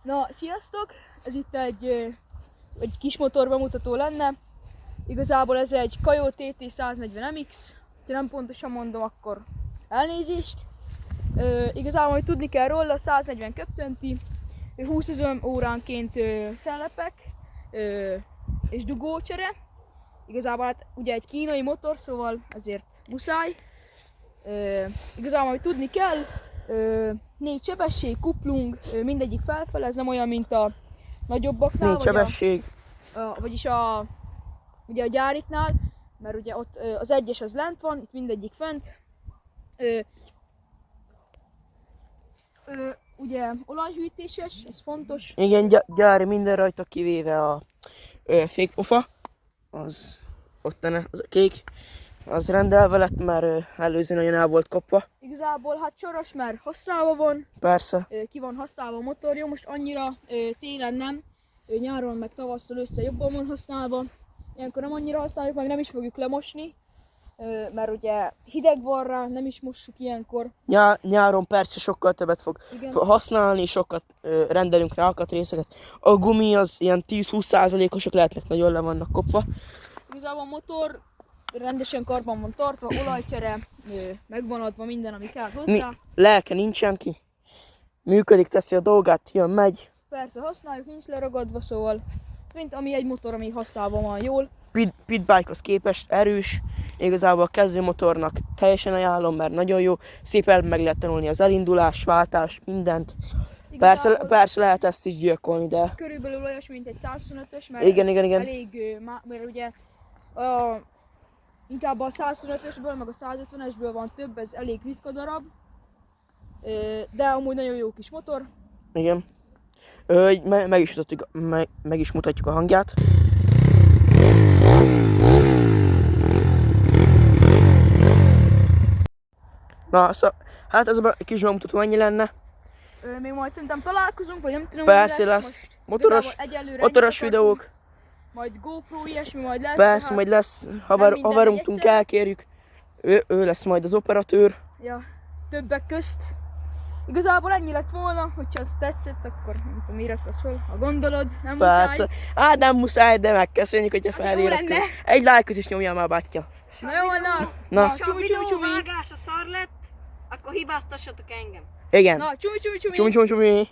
Na, sziasztok! Ez itt egy kis motor bemutató lenne. Igazából ez egy Kajó TT 140 MX. Ha nem pontosan mondom, akkor elnézést. Igazából, hogy tudni kell róla, 140 köbcenti, 20 000 óránként szellepek és dugócsere. Igazából hát ugye egy kínai motor, szóval ezért muszáj. Igazából, hogy tudni kell, 4 sebesség, kuplung, mindegyik felfele, ez nem olyan, mint a nagyobbaknál. 4 sebesség. Vagyis ugye a gyáriknál, mert ugye ott az egyes az lent van, itt mindegyik fent. Ugye olajhűtéses, ez fontos. Igen, gyári minden rajta, kivéve a fékpofa. Az ott az a kék. Az rendelve lett, mert előző nagyon el volt kapva. Igazából hát soros, mert használva van. Persze. Ki van használva a motorja, most annyira télen nem. Nyáron meg tavasszal össze jobban van használva. Ilyenkor nem annyira használjuk, meg nem is fogjuk lemosni. Mert ugye hideg van rá, nem is mossuk ilyenkor. Nyáron persze sokkal többet fog használni, sokat rendelünk rá alkatrészeket. A gumi az ilyen 10-20%-osok lehetnek, nagyon le vannak kopva. Igazából a motor rendesen karban van tartva, olajcsere, megvan adva minden, ami kell hozzá. Lelke nincsen ki. Működik, teszi a dolgát, jön, megy. Persze használjuk, nincs leragadva, szóval mint ami egy motor, ami használva van jól. Pitbike-hoz képest erős. Igazából a kezdőmotornak teljesen ajánlom, mert nagyon jó. Szépen meg lehet tanulni az elindulás, váltás, mindent. Persze lehet ezt is gyilkolni, de... Körülbelül olyas, mint egy 125-ös, mert igen. elég, mert ugye inkább a 125-ösből, meg a 150-esből van több, ez elég ritka darab. De amúgy nagyon jó kis motor. Igen. Meg is mutatjuk a hangját. Na, hát ez a kis bemutató ennyi lenne. Még majd szerintem találkozunk, vagy nem tudom, persze lesz. Motoros videók. Majd GoPro, ilyesmi majd lesz. Persze, majd lesz. Haveruntunk elkérjük. Ő lesz majd az operatőr. Ja, többek közt. Igazából ennyi lett volna, hogyha tetszett, akkor nem tudom, iratkozz fel, ha gondolod, nem persze. muszáj. Hát nem muszáj, de megköszönjük, hogyha feliratkozz. Egy lájkot is nyomjál már, bátyja. Na jó, na. Ha a videóvágása szar lett, akkor hibáztassatok engem. Igen. Na, csumi. Csumi.